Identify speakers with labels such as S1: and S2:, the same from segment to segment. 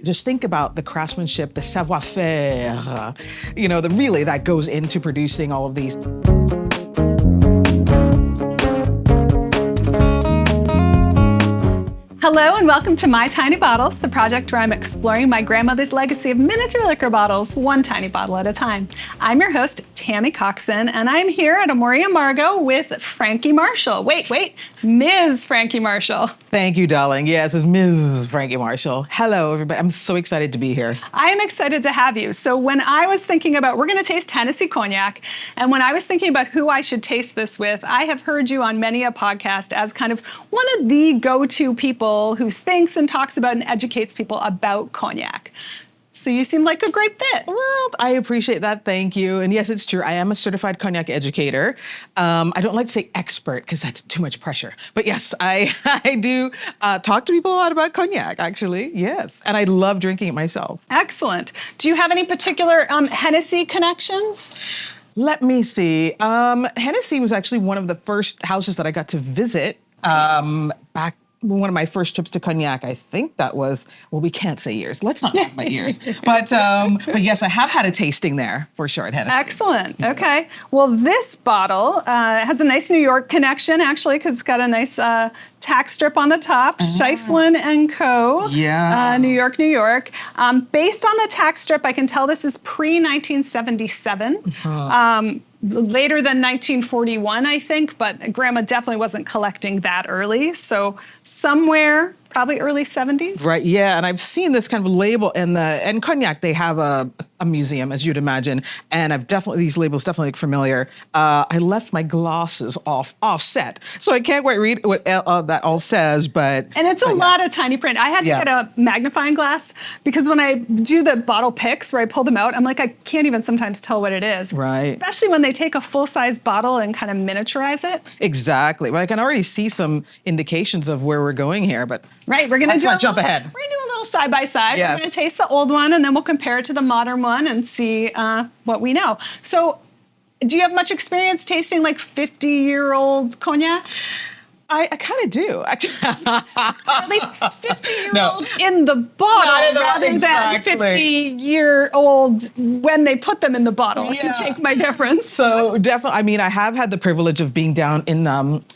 S1: Just think about the craftsmanship, the savoir-faire, that goes into producing all of these.
S2: Hello and welcome to My Tiny Bottles, the project where I'm exploring my grandmother's legacy of miniature liquor bottles, one tiny bottle at a time. I'm your host, Tammy Coxon, and I'm here at Amoria Margot with Franky Marshall. Wait, Ms. Franky Marshall.
S1: Thank you, darling. Yes, it's Ms. Franky Marshall. Hello, everybody. I'm so excited to be here.
S2: I am excited to have you. So when I was thinking about, we're going to taste Hennessy Cognac, and when I was thinking about who I should taste this with, I have heard you on many a podcast as kind of one of the go-to people who thinks and talks about and educates people about cognac. So you seem like a great fit.
S1: Well, I appreciate that. Thank you. And yes, it's true. I am a certified cognac educator. I don't like to say expert because that's too much pressure. But yes, I do talk to people a lot about cognac, actually. Yes. And I love drinking it myself.
S2: Excellent. Do you have any particular Hennessy connections?
S1: Let me see. Hennessy was actually one of the first houses that I got to visit back one of my first trips to Cognac. I think that was, well, we can't say years. Let's not talk about years. But yes, I have had a tasting there for sure at Hennessy.
S2: Excellent. Okay. Well, this bottle has a nice New York connection, actually, because it's got a nice tack strip on the top. Schieffelin and Co.
S1: Yeah.
S2: New York, New York. Based on the tack strip, I can tell this is pre-1977. Later than 1941, I think, but Grandma definitely wasn't collecting that early. So somewhere, probably early 70s.
S1: Right, yeah, and I've seen this kind of label in Cognac, they have a museum, as you'd imagine, and these labels definitely look familiar. I left my glasses offset, so I can't quite read what that all says, but...
S2: And it's a lot of tiny print. I had to get a magnifying glass because when I do the bottle picks where I pull them out, I'm like, I can't even sometimes tell what it is.
S1: Right.
S2: Especially when they take a full-size bottle and kind of miniaturize it.
S1: Exactly. Well, I can already see some indications of where we're going here, but...
S2: Right, we're gonna
S1: jump ahead.
S2: We're gonna do a little side by side.
S1: Yes.
S2: We're gonna taste the old one and then we'll compare it to the modern one and see what we know. So, do you have much experience tasting like 50-year-old cognac?
S1: I kind of do.
S2: At least 50-year-olds in the bottle rather than 50-year-old when they put them in the bottle. If you take my difference.
S1: So definitely, I mean, I have had the privilege of being down in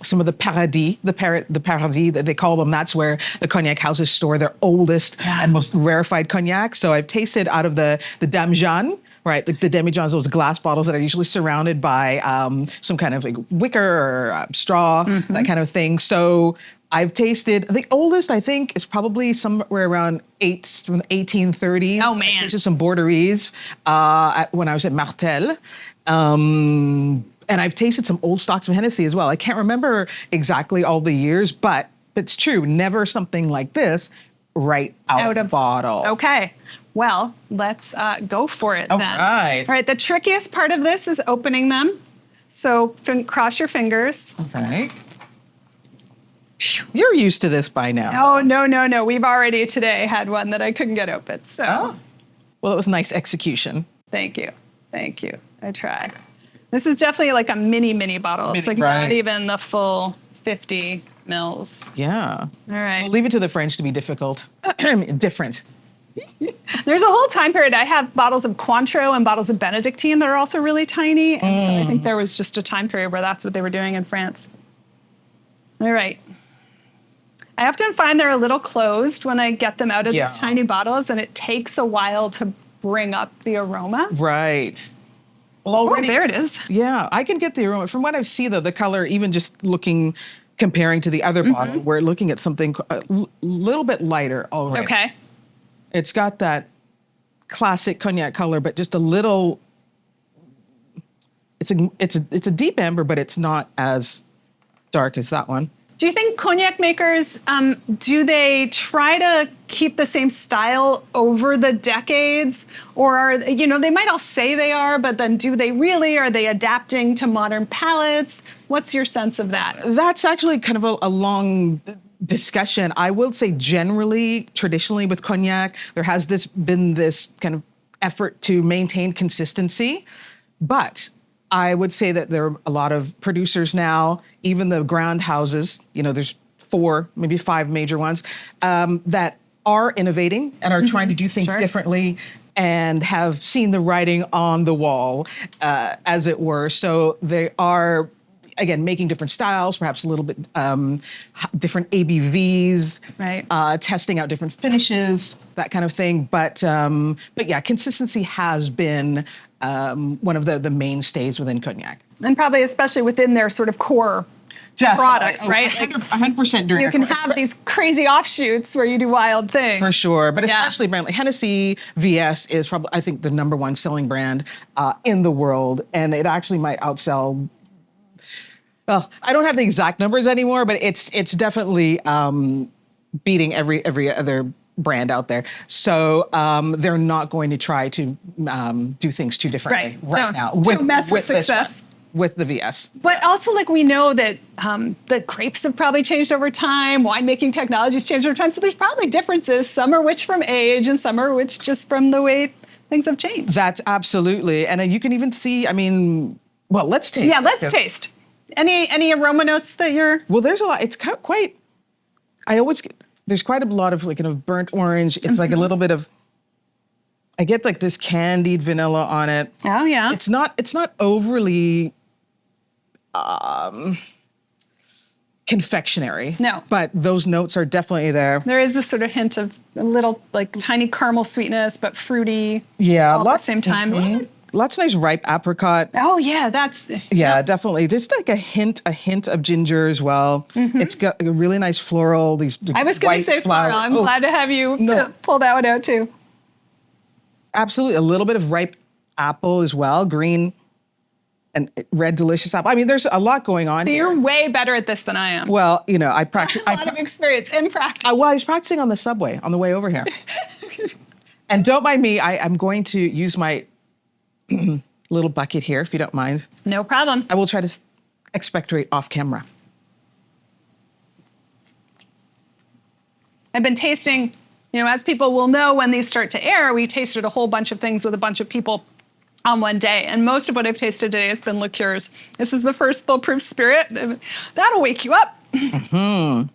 S1: some of the paradis, the paradis that they call them. That's where the cognac houses store their oldest and most rarefied cognac. So I've tasted out of the Dame Jeanne. Right, like the demi-johns, those glass bottles that are usually surrounded by some kind of like wicker or straw, that kind of thing. So I've tasted, the oldest I think is probably somewhere around from the 1830s.
S2: Oh man.
S1: I tasted some Borderies when I was at Martel. And I've tasted some old stocks of Hennessy as well. I can't remember exactly all the years, but it's true, never something like this right out of bottle.
S2: Okay. Well, let's go for it then.
S1: Right.
S2: All right, the trickiest part of this is opening them. So cross your fingers.
S1: Okay. You're used to this by now.
S2: Oh, no. We've already today had one that I couldn't get open, so.
S1: Well, it was a nice execution.
S2: Thank you. I tried. This is definitely like a mini bottle. It's like not even the full 50 mils.
S1: Yeah.
S2: All right.
S1: We'll leave it to the French to be difficult. Different.
S2: There's a whole time period. I have bottles of Cointreau and bottles of Benedictine that are also really tiny. And so I think there was just a time period where that's what they were doing in France. All right. I often find they're a little closed when I get them out of these tiny bottles, and it takes a while to bring up the aroma.
S1: Right. Well, already,
S2: there it is.
S1: Yeah, I can get the aroma. From what I see, though, the color, even just comparing to the other bottle, we're looking at something a little bit lighter already.
S2: Okay.
S1: It's got that classic cognac color, but just a little. It's a deep amber, but it's not as dark as that one.
S2: Do you think cognac makers, do they try to keep the same style over the decades? Or are, they might all say they are, but then do they really? Are they adapting to modern palates? What's your sense of that?
S1: That's actually kind of a long discussion. I will say generally, traditionally with cognac, there has been this kind of effort to maintain consistency, but I would say that there are a lot of producers now, even the ground houses, there's 4, maybe 5 major ones, that are innovating and are trying to do things differently and have seen the writing on the wall, as it were. So they are, again, making different styles, perhaps a little bit different ABVs, testing out different finishes, that kind of thing. But yeah, consistency has been one of the mainstays within cognac.
S2: And probably especially within their sort of core products, right?
S1: 100% during
S2: you can have these crazy offshoots where you do wild things.
S1: For sure, but especially a brand like Hennessy VS is probably, I think, the #1 selling brand in the world, and it actually might outsell. Well, I don't have the exact numbers anymore, but it's definitely beating every other brand out there. So they're not going to try to do things too differently right now.
S2: Don't mess with success.
S1: With the VS.
S2: But also, like, we know that the grapes have probably changed over time, winemaking technologies changed over time, so there's probably differences. Some are which from age and some are which just from the way things have changed.
S1: That's absolutely. And you can even see, I mean, well, let's taste.
S2: Yeah, let's taste. Any aroma notes that you're...
S1: Well, there's a lot. It's quite, there's quite a lot of, like, burnt orange. It's like a little bit of, I get like this candied vanilla on it.
S2: Oh, yeah.
S1: It's not overly confectionery.
S2: No.
S1: But those notes are definitely there.
S2: There is this sort of hint of a little, like, tiny caramel sweetness, but fruity.
S1: Yeah.
S2: All at the same time.
S1: Mm-hmm. Lots of nice ripe apricot.
S2: Oh, yeah, that's...
S1: Yeah, definitely. There's like a hint of ginger as well. Mm-hmm. It's got a really nice floral,
S2: I was going to say floral. I'm glad to have you pull that one out, too.
S1: Absolutely. A little bit of ripe apple as well, green and red delicious apple. I mean, there's a lot going on here.
S2: You're way better at this than I am.
S1: Well, I practice.
S2: A lot of experience in practice.
S1: Well, I was practicing on the subway on the way over here. And don't mind me, I'm going to use my little bucket here, if you don't mind.
S2: No problem.
S1: I will try to expectorate off camera.
S2: I've been tasting, as people will know when these start to air, we tasted a whole bunch of things with a bunch of people on one day. And most of what I've tasted today has been liqueurs. This is the first Foolproof Spirit. That'll wake you up.
S1: I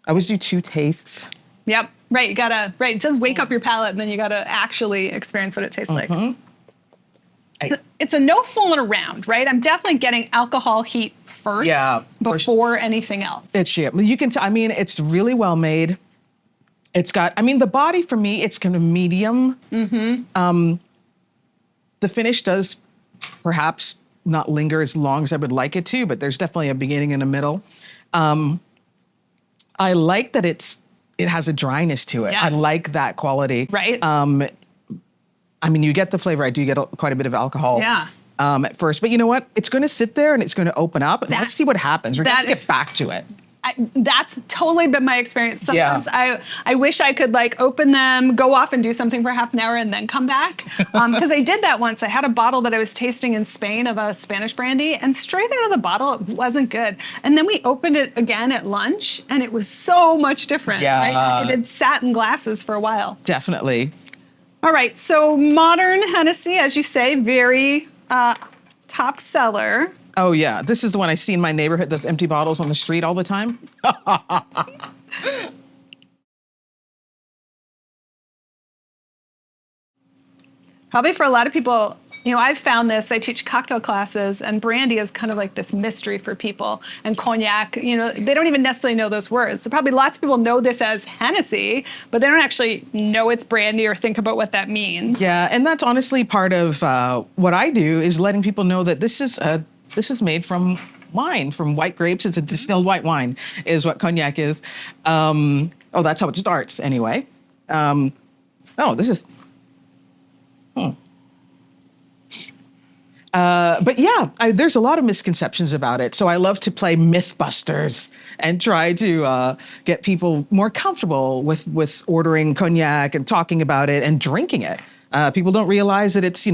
S1: always do 2 tastes.
S2: Yep. Right. It does wake up your palate, and then you got to actually experience what it tastes like. It's a no fooling around, right? I'm definitely getting alcohol heat first before anything else.
S1: You can tell, it's really well made. It's got, the body for me, it's kind of medium. Mm-hmm. The finish does perhaps not linger as long as I would like it to, but there's definitely a beginning and a middle. I like that it has a dryness to it. Yes. I like that quality.
S2: Right.
S1: You get the flavor. I do get quite a bit of alcohol.
S2: Yeah.
S1: At first, but you know what? It's going to sit there and it's going to open up. Let's see what happens. We're going to get back to it.
S2: That's totally been my experience. Sometimes I wish I could open them, go off and do something for half an hour and then come back. Because I did that once. I had a bottle that I was tasting in Spain of a Spanish brandy, and straight out of the bottle, it wasn't good. And then we opened it again at lunch, and it was so much different.
S1: Yeah.
S2: Right? It had sat in glasses for a while.
S1: Definitely.
S2: All right. So modern Hennessy, as you say, very top seller.
S1: Oh, yeah. This is the one I see in my neighborhood, those empty bottles on the street all the time.
S2: Probably for a lot of people, I've found this. I teach cocktail classes, and brandy is kind of like this mystery for people. And cognac, they don't even necessarily know those words. So probably lots of people know this as Hennessy, but they don't actually know it's brandy or think about what that means.
S1: Yeah, and that's honestly part of what I do, is letting people know that this is made from wine, from white grapes. It's a distilled white wine, is what cognac is. That's how it starts anyway. This is... But yeah, there's a lot of misconceptions about it. So I love to play Mythbusters and try to get people more comfortable with ordering cognac and talking about it and drinking it. People don't realize that it's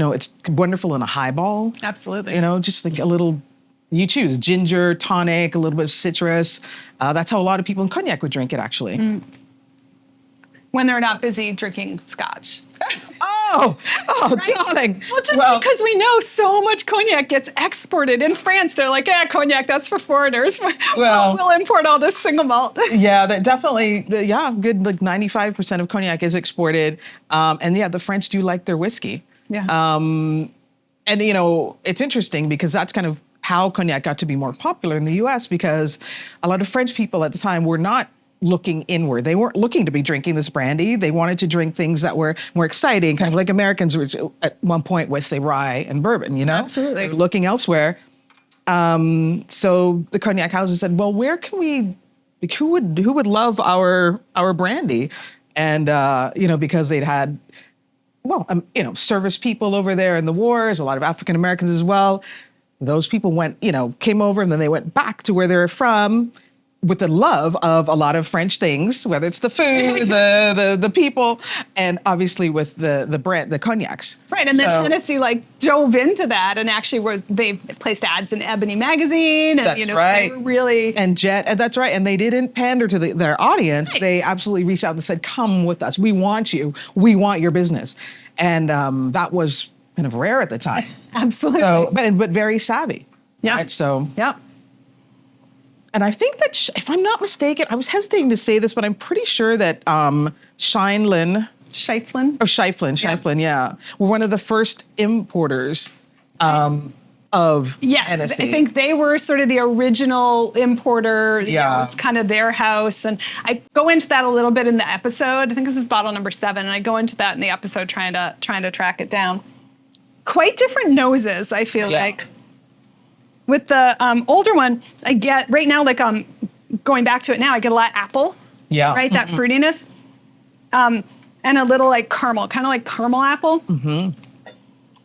S1: wonderful in a highball.
S2: Absolutely.
S1: Just like a little, you choose ginger, tonic, a little bit of citrus. That's how a lot of people in cognac would drink it, actually.
S2: When they're not busy drinking scotch.
S1: Oh! darling.
S2: Well, just because we know so much cognac gets exported in France, they're like, yeah, cognac, that's for foreigners.
S1: Well,
S2: we'll import all this single malt.
S1: Yeah, that definitely, good, like 95% of cognac is exported. And yeah, the French do like their whiskey.
S2: Yeah.
S1: And, it's interesting because that's kind of how cognac got to be more popular in the US, because a lot of French people at the time were not looking inward. They weren't looking to be drinking this brandy. They wanted to drink things that were more exciting, kind of like Americans were at one point with, say, rye and bourbon,
S2: Absolutely.
S1: They were looking elsewhere. So the cognac houses said, well, where can we, like, who would love our brandy? And, because they'd had, service people over there in the wars, a lot of African Americans as well. Those people came over, and then they went back to where they're from with the love of a lot of French things, whether it's the food, the people, and obviously with the brand, the cognacs.
S2: Right, and then Hennessy dove into that, and actually they placed ads in Ebony magazine, and
S1: that's right.
S2: They were really
S1: and Jet, that's right, and they didn't pander to their audience.
S2: Right.
S1: They absolutely reached out and said, "Come with us. We want you. We want your business," and that was kind of rare at the time.
S2: Absolutely.
S1: So, but very savvy.
S2: Yeah.
S1: Right? So.
S2: Yeah.
S1: And I think that, if I'm not mistaken, I was hesitating to say this, but I'm pretty sure that Scheiflin, yeah, were one of the first importers of
S2: Yes,
S1: Hennessy.
S2: I think they were sort of the original importer.
S1: Yeah.
S2: It was kind of their house. And I go into that a little bit in the episode. I think this is bottle number 7, and I go into that in the episode trying to track it down. Quite different noses, I feel like. With the older one, I get right now, going back to it now, I get a lot of apple.
S1: Yeah.
S2: Right, that fruitiness. And a little caramel, kind of like caramel apple. Mm-hmm.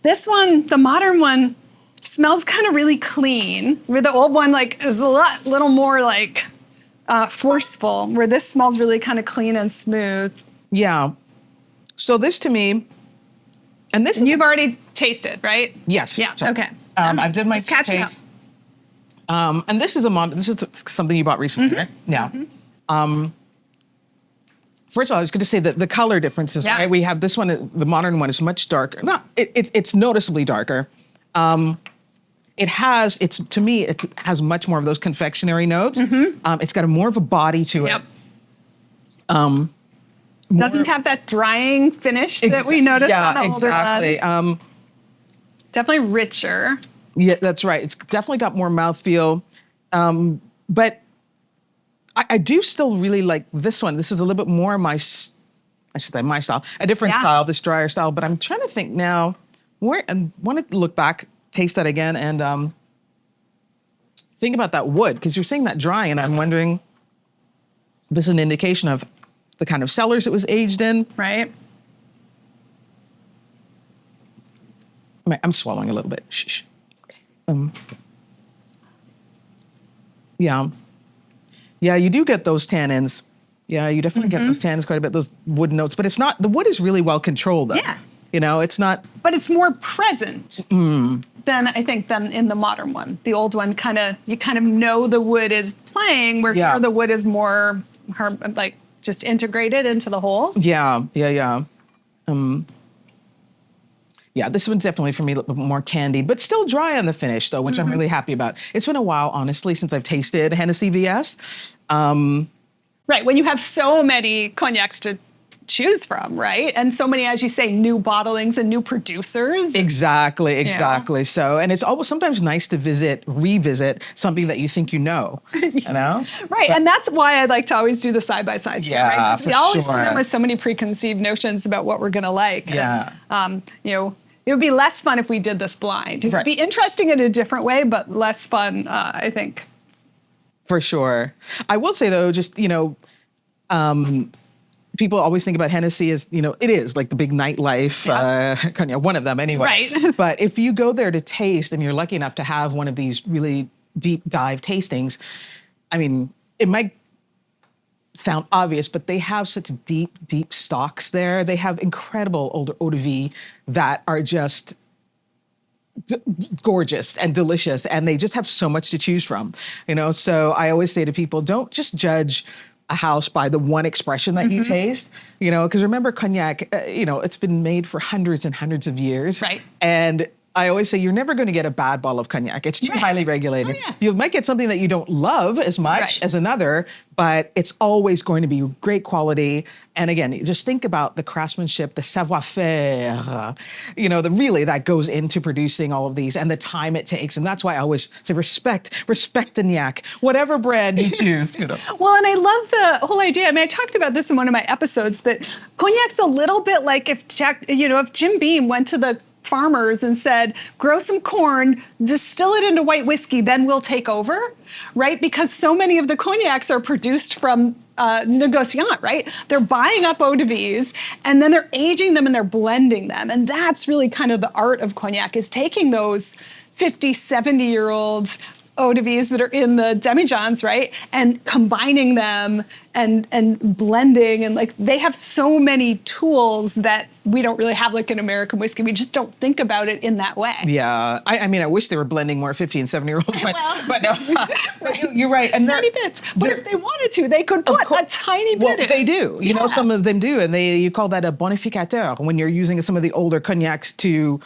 S2: This one, the modern one, smells kind of really clean. Where the old one, is a little more forceful. Where this smells really kind of clean and smooth.
S1: Yeah. So this to me, and
S2: you've already tasted, right?
S1: Yes.
S2: Yeah.
S1: So,
S2: okay.
S1: I did my
S2: Just catching up.
S1: taste. And this is something you bought recently, right? Yeah.
S2: Mm-hmm.
S1: First of all, I was going to say that the color differences, right? We have this one, the modern one is much darker. It's noticeably darker. It has much more of those confectionery notes. Mm-hmm. It's got more of a body to it.
S2: Yep. Doesn't have that drying finish that we noticed on the older one. Definitely richer.
S1: Yeah, that's right. It's definitely got more mouthfeel. But I do still really like this one. This is a little bit more my style, a different style, this drier style. But I'm trying to think now, I want to look back, taste that again, and think about that wood, because you're saying that drying, and I'm wondering, this is an indication of the kind of cellars it was aged in.
S2: Right.
S1: I'm swallowing a little bit. Shh. Okay. Yeah, you do get those tannins. Yeah, you definitely get those tannins quite a bit, those wood notes. But it's not, the wood is really well controlled, though.
S2: Yeah.
S1: It's not.
S2: But it's more present than in the modern one. The old one you kind of know the wood is playing, where here the wood is more just integrated into the whole.
S1: Yeah. Yeah, this one's definitely for me a little bit more candied, but still dry on the finish, though, which I'm really happy about. It's been a while, honestly, since I've tasted Hennessy VS.
S2: Right, when you have so many cognacs to choose from, right? And so many, as you say, new bottlings and new producers.
S1: Exactly. So, and it's always sometimes nice to revisit something that you think you know,
S2: Right, and that's why I like to always do the side-by-side stuff, right? Because we always come in with so many preconceived notions about what we're going to like.
S1: Yeah.
S2: And, it would be less fun if we did this blind. It would be interesting in a different way, but less fun, I think.
S1: For sure. I will say, though, just, people always think about Hennessy as, it is like the big nightlife, one of them anyway.
S2: Right.
S1: But if you go there to taste, and you're lucky enough to have one of these really deep dive tastings, I mean, it might sound obvious, but they have such deep stocks there. They have incredible older eau de vie that are just gorgeous and delicious, and they just have so much to choose from. So I always say to people, don't just judge a house by the one expression that you taste, you know, because remember cognac, you know, it's been made for hundreds and hundreds of years.
S2: Right.
S1: And I always say you're never going to get a bad bottle of cognac. It's too highly regulated.
S2: Oh, yeah.
S1: You might get something that you don't love as much as another, but it's always going to be great quality. And again, just think about the craftsmanship, the savoir-faire, you know, that goes into producing all of these and the time it takes. And that's why I always say respect the cognac, whatever brand you choose. You know.
S2: Well, and I love the whole idea. I mean, I talked about this in one of my episodes that cognac's a little bit like if Jim Beam went to the farmers and said, grow some corn, distill it into white whiskey, then we'll take over, right? Because so many of the cognacs are produced from negociant, right? They're buying up eau de vies and then they're aging them and they're blending them. And that's really kind of the art of cognac, is taking those 50, 70-year-old eau de vies that are in the demijohns, right? And combining them and blending, and like they have so many tools that we don't really have like in American whiskey. We just don't think about it in that way.
S1: Yeah, I mean, I wish they were blending more 50 and 70-year-olds, but no, but you're right. And
S2: tiny bits. But if they wanted to, they could put a tiny bit.
S1: Well, they do. You know, some of them do, and you call that a bonificateur when you're using some of the older cognacs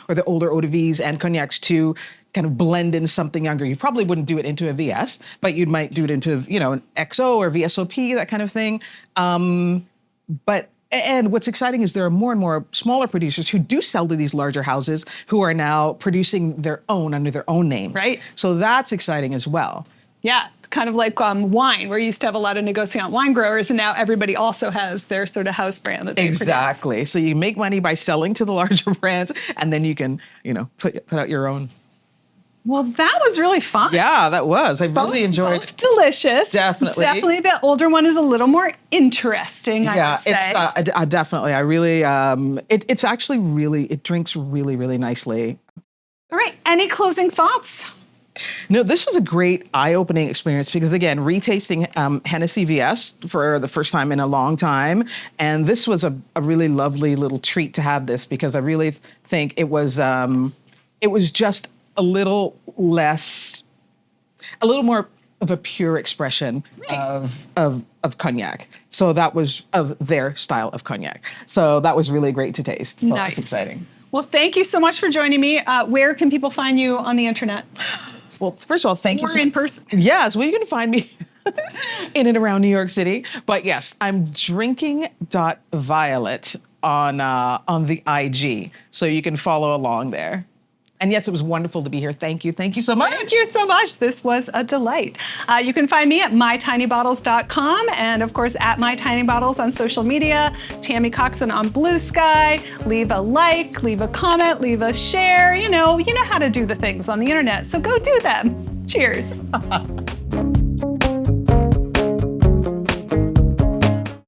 S1: or the older eau de vies and cognacs to kind of blend in something younger. You probably wouldn't do it into a VS, but you might do it into, you know, an XO or VSOP, that kind of thing. And what's exciting is there are more and more smaller producers who do sell to these larger houses who are now producing their own under their own name.
S2: Right.
S1: So that's exciting as well.
S2: Yeah, kind of like wine, where you used to have a lot of negociant wine growers, and now everybody also has their sort of house brand that they
S1: Exactly.
S2: produce.
S1: So you make money by selling to the larger brands, and then you can, you know, put out your own.
S2: Well, that was really fun.
S1: Yeah, that was. I really enjoyed.
S2: Both delicious.
S1: Definitely.
S2: Definitely, the older one is a little more interesting. I would say.
S1: It's definitely. I really. It's actually really. It drinks really, really nicely.
S2: All right. Any closing thoughts?
S1: No, this was a great eye-opening experience because, again, retasting Hennessy VS for the first time in a long time. And this was a really lovely little treat to have this, because I really think it was just a little more of a pure expression of cognac. So that was of their style of cognac. So that was really great to taste. So
S2: Nice.
S1: That's exciting.
S2: Well, thank you so much for joining me. Where can people find you on the internet?
S1: Well, first of all, thank you
S2: Or
S1: so
S2: in
S1: much.
S2: person?
S1: Yes, well, you can find me in and around New York City. But yes, I'm drinking.violet on the IG. So you can follow along there. And yes, it was wonderful to be here. Thank you. Thank you so much.
S2: Thank you so much. This was a delight. You can find me at mytinybottles.com and, of course, at mytinybottles on social media. Tammy Coxon on Blue Sky. Leave a like, leave a comment, leave a share. You know how to do the things on the internet. So go do them. Cheers.